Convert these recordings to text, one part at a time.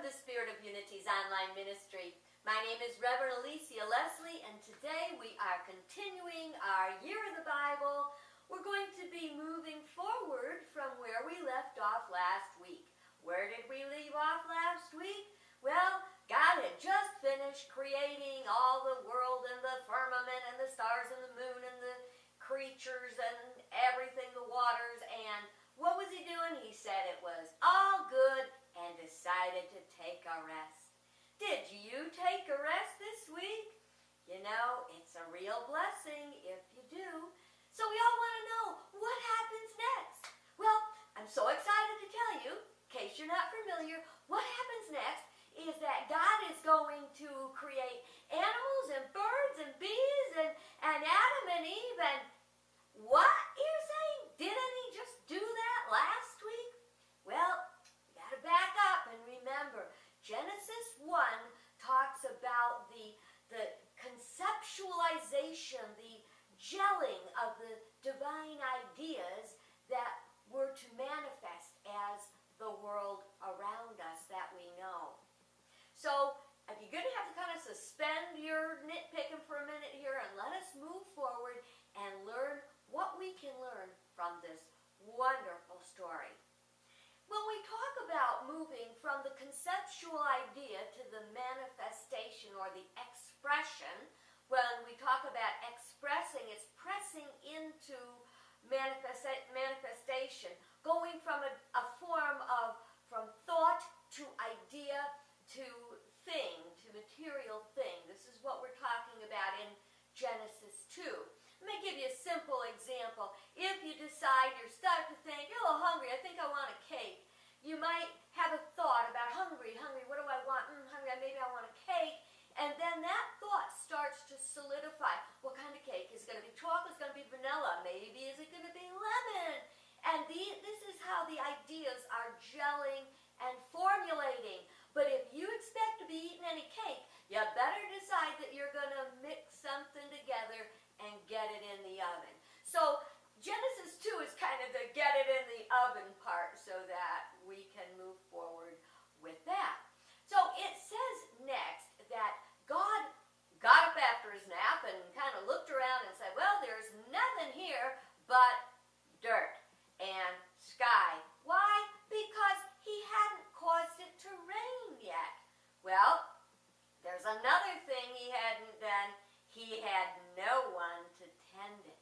the Spirit of Unity's online ministry. My name is Reverend Alicia-Leslie, and today we are continuing our Year in the Bible. We're going to be moving forward from where we left off last week. Where did we leave off last week? Well, God had just finished creating all the world and the firmament and the stars and the moon and the creatures and everything, the waters, and what was he doing? He said it was all good and decided to take a rest. Did you take a rest this week? You know, it's a real blessing if you do. So we all want to know, what happens next? Well, I'm so excited to tell you, in case you're not familiar, what happens next is that God is going to create animals and birds and bees and Adam and Eve and what you're saying? Didn't he just do that last week? Well, we got to back up and remember, Genesis 1 talks about the conceptualization, the gelling of the divine ideas that were to manifest as the world around us that we know. So, you're going to have to kind of suspend your nitpicking for a minute here and let us move forward and learn what we can learn from this wonderful story. When we talk about moving from the conceptual idea to the manifestation or the expression, when we talk about expressing, it's pressing into manifestation, going from a form of, from thought to idea to thing, to material thing. This is what we're talking about in Genesis 2. Let me give you a simple example. If you decide you're starting to think, you're a little hungry, I think I want a cake. You might have a thought about hungry, what do I want? Hungry, maybe I want a cake. And then that thought starts to solidify. What kind of cake? Is it going to be chocolate? Is it going to be vanilla? Maybe is it going to be lemon? And this is how the ideas are gelling and formulating. But if you expect to be eating any cake, you better decide that you're going to mix something together and get it in the oven. So Genesis 2 is kind of the get it in the oven part so that we can move forward with that. So it says next that God got up after his nap and kind of looked around and said, well, there's nothing here but dirt and sky. Why? Because he hadn't caused it to rain yet. Well, there's another thing he hadn't done. He had no one to tend it.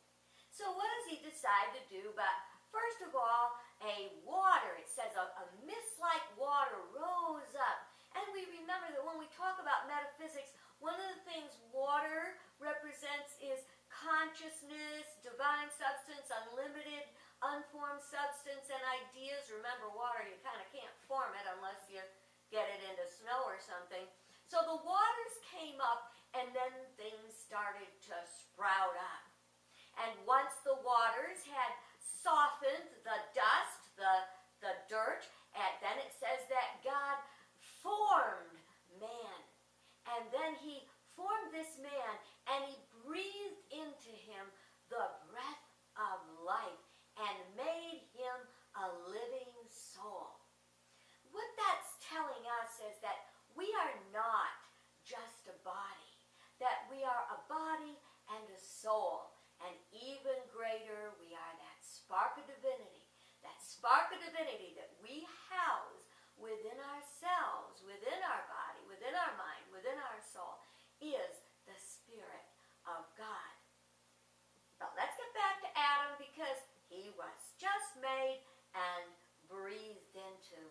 So what does he decide to do? But first of all, it says a mist-like water rose up. And we remember that when we talk about metaphysics, one of the things water represents is consciousness, divine substance, unlimited, unformed substance, and ideas. Remember, water, you kind of can't form it unless you get it into snow or something. So the waters came up, and then things started to sprout up. And once the waters had softened the dust, the dirt, and then it says that God formed man. And then he formed this man, and he breathed into him the breath of life and made him a living soul. What that's telling us is that we are not just a body, that we are a body and a soul. And even greater, we are that spark of divinity that we house within ourselves, within our body, within our mind, within our soul, is the Spirit of God. But let's get back to Adam because he was just made and breathed into.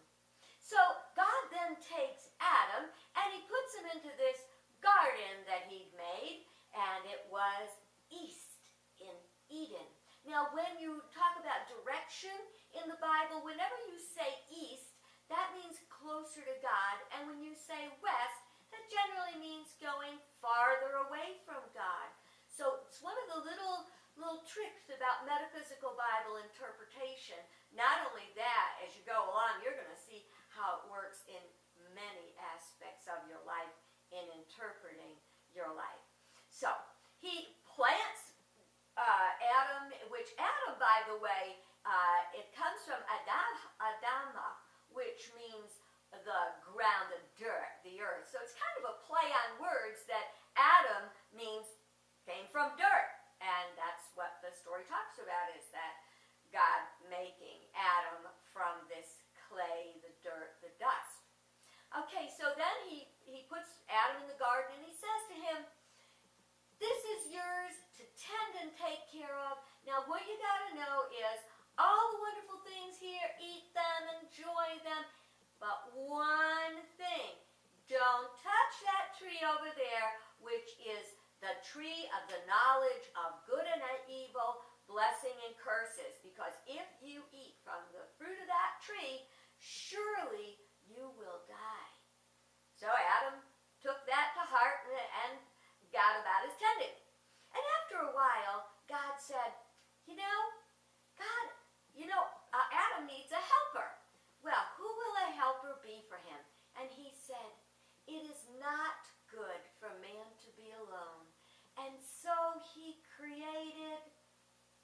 So God then takes Adam and he puts him into this garden that he'd made, and it was east in Eden. Now when you talk about direction in the Bible, whenever you say east, that means closer to God, and when you say west, that generally means going farther away from God. So it's one of the little tricks about metaphysical Bible interpretation. Not only that, as you go along, you're going to see how it works in many aspects of your life in interpreting your life. So he plants Adam, which Adam, by the way, it comes from Adama, which means the ground, the but one thing. Don't touch that tree over there, which is the tree of the knowledge of good and evil, blessing and curses. Because if you eat from the fruit of that tree, surely you will die. So Adam took that to heart and got about his tending. And after a while, God said, Adam needs a helper. Well, who will a helper be for him? And he said, it is not good for man to be alone. And so he created,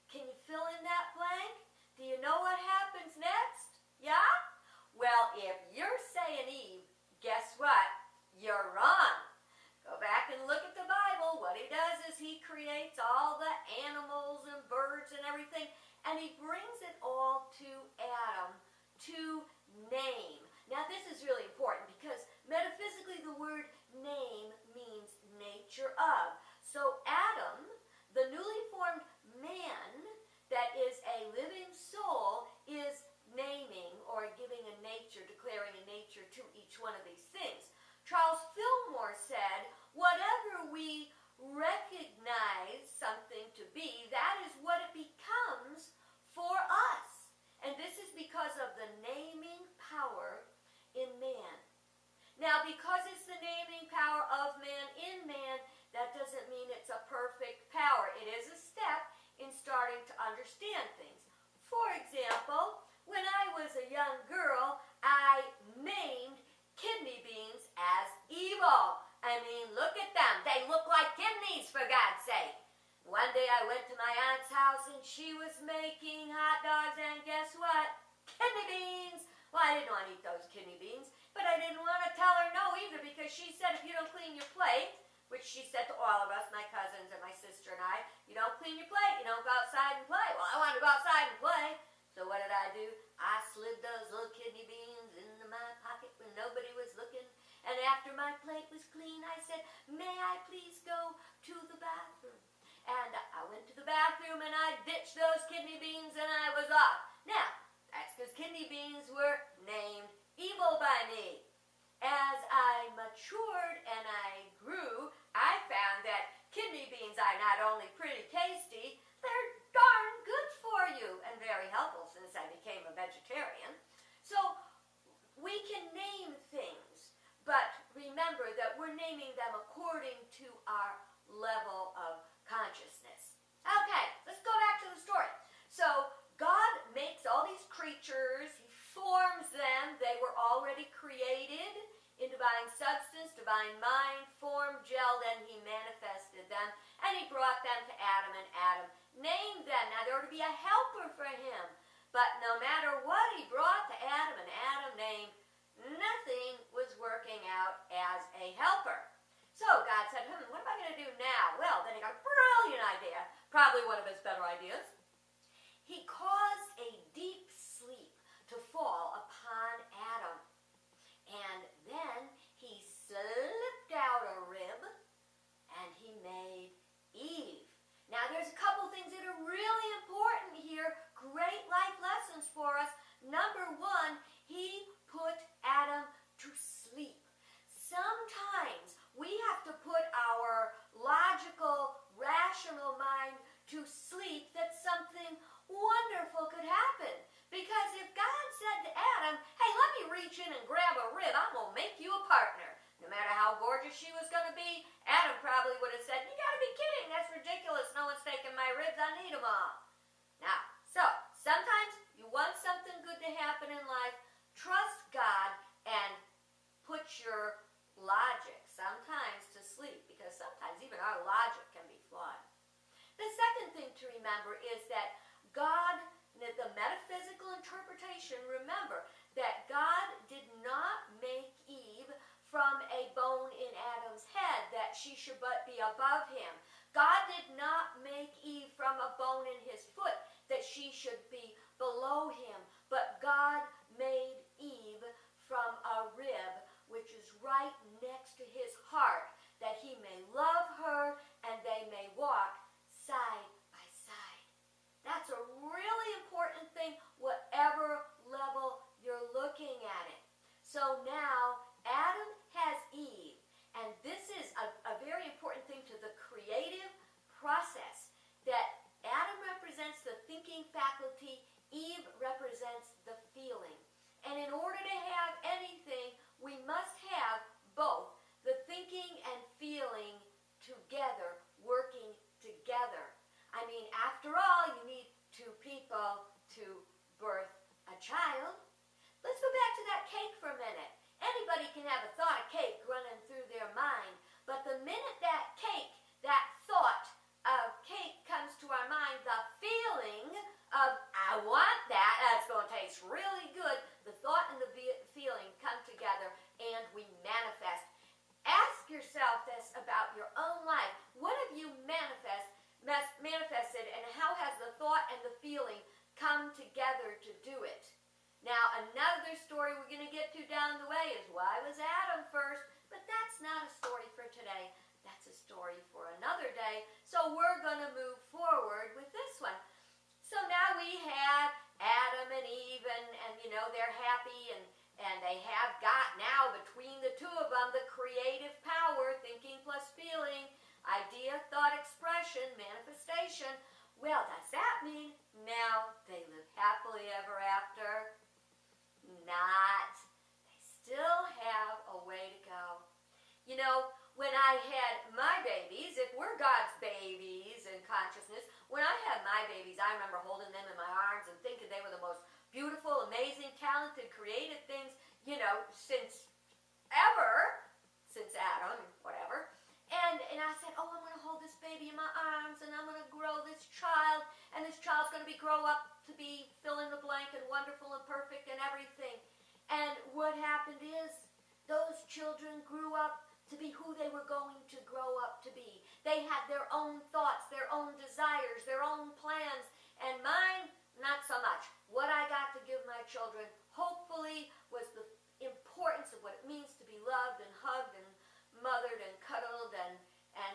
can you fill in that blank? Do you know what happens next? Yeah? Well, if you're saying Eve, guess what? You're wrong. Go back and look at the Bible. What he does is he creates all the animals and birds and everything, and he brings it all to Adam to name. Now this is really important because metaphysically the word name means nature of. So Adam, the newly formed man that is a living soul, is naming or giving a nature, declaring a nature to each one of these things. Charles Fillmore said, whatever we recognize something to be, that is what it becomes for us. And this is because of the naming power in man. Now, because it's the naming power of man in man, that doesn't mean it's a perfect power. It is a step in starting to understand things. For example, when I was a young girl, I named kidney beans as evil. I mean, look at them. They look like kidneys, for God's sake. One day I went to my aunt's house and she was making hot dogs, and guess what? Kidney beans. Well, I didn't want to eat those kidney beans, but I didn't want to tell her no either, because she said if you don't clean your plate, which she said to all of us, my cousins and my sister and I, you don't clean your plate, you don't go outside and play. Well, I wanted to go outside and play. So what did I do? I slid those little kidney beans into my pocket when nobody was looking. And after my plate was clean, I said, may I please go to the bathroom? And I went to the bathroom and I ditched those kidney beans and I was off. Now, that's because kidney beans were named evil by me. As I matured and I grew, I found that kidney beans are not only pretty tasty, they're darn good for you and very helpful since I became a vegetarian. So we can name things, but remember that we're naming them according to our level of consciousness. Okay, let's go back to the story. So God makes all these creatures, he forms them, they were already created in divine substance, divine mind, formed, gelled, and he manifested them, and he brought them to Adam, and Adam named them. Now there were to be a helper for him, but no matter what he brought to Adam and Adam named, nothing was working out as a helper. So God said, what am I going to do now? Well, then he got a brilliant idea, probably one of his better ideas. He caused a deep sleep to fall upon Adam. And then he slipped out a rib and he made Eve. Now there's a couple things that are really important here, great life lessons for us. Number one, he put Adam to sleep. Sometimes we have to put our logical, rational mind to sleep that something wonderful could happen. Because if God said to Adam, hey, let me reach in and grab a rib, I'm going to make you a partner. No matter how gorgeous she was going to be, Adam probably would have said, you got to be kidding, that's ridiculous, no one's taking my ribs, I need them all. Now, so, sometimes you want something good to happen in life, trust God and put your logic sometimes to sleep, because sometimes even our logic can be flawed. The second thing to remember is that God, the metaphysical interpretation, remember that God did not make Eve from a bone in Adam's head that she should but be above him. God did not make Eve from a bone in his foot that she should be below him, but God made Eve from a rib which is right next to his heart, that he may love her and they may walk side by side. That's a really important thing, whatever level you're looking at it. So now Adam has Eve, and this is a very important thing to the creative process, that Adam represents the thinking faculty, Eve represents the feeling. And in order to have anything, we must have both the thinking and feeling together, working together. I mean, after all, you need two people to birth a child. Let's go back to that cake for a minute. Anybody can have a thought of cake running through their mind, but the minute that cake, that thought of cake comes to our mind, the feeling of, I want that, that's going to taste really good, the thought and the feeling come together and we manifest. Ask yourself this about your own life. What have you manifested, and how has the thought and the feeling come together to do it? Now, another story we're going to get to down the way is, why was Adam first? But that's not a story for today. That's a story for another day. So we're going to move forward with this one. So now we have Adam and Eve, and you know, they're happy, and they have got now, between the two of them, the creative power, thinking plus feeling, idea, thought, expression, manifestation. Well, does that mean now they live happily ever after? Not. They still have a way to go. You know, when I had my babies, if we're God's babies in consciousness, when I had my babies, I remember holding them in my arms and thinking they were the most beautiful, amazing, talented, creative things, you know, since Adam, whatever. And I said, oh, I'm going to hold this baby in my arms, and I'm going to grow this child, and this child's going to grow up to be fill in the blank and wonderful and perfect and everything. And what happened is, those children grew up to be who they were going to grow up to be. They had their own thoughts, their own desires, their own plans, and mine, not so much. What I got to give my children, hopefully, was the importance of what it means to be loved and hugged and mothered and cuddled, and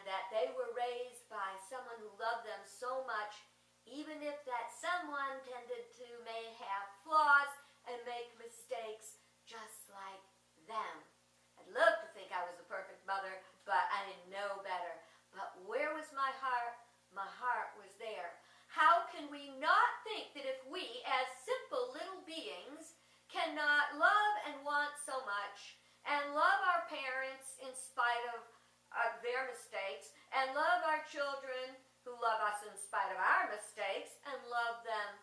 that they were raised by someone who loved them so much, even if that someone tended to may have flaws and make mistakes just like them. I'd love to think I was a perfect mother, but I didn't know better. But where was my heart? My heart was there. How can we not think that if we, as simple little beings, cannot love and want so much, and love our parents in spite of their mistakes, and love our children who love us in spite of our mistakes, and love them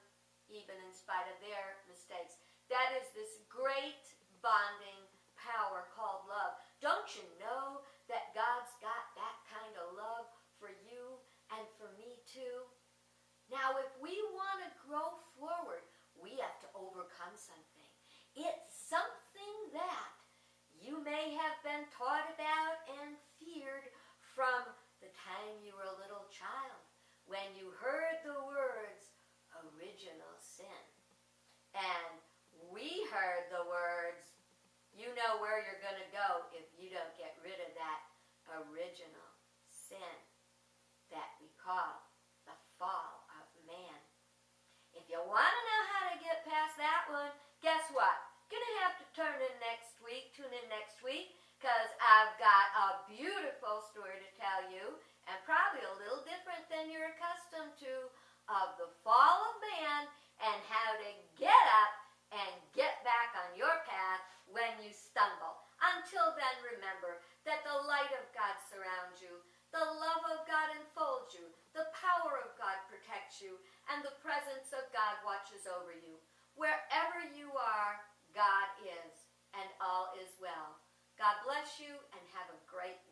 even in spite of their mistakes? That is this great bonding power called love. Don't you know that God's got that kind of love for you and for me too? Now, if we want to grow forward, we have to overcome something. It's something that you may have been taught about and feared from the time you were a little child, when you heard the words original sin. And we heard the words, you know where you're going to go if you don't get rid of that original sin that we call the fall of man. If you want to know how to get past that one, guess what? Going to have to tune in next week, because I've got a beautiful story to tell you, and probably a little different than you're accustomed to, of the fall of man and how to get up and get back on your path when you stumble. Until then, remember that the light of God surrounds you, the love of God enfolds you, the power of God protects you, and the presence of God watches over you. Wherever you are, God is, and all is well. God bless you, and have a great day.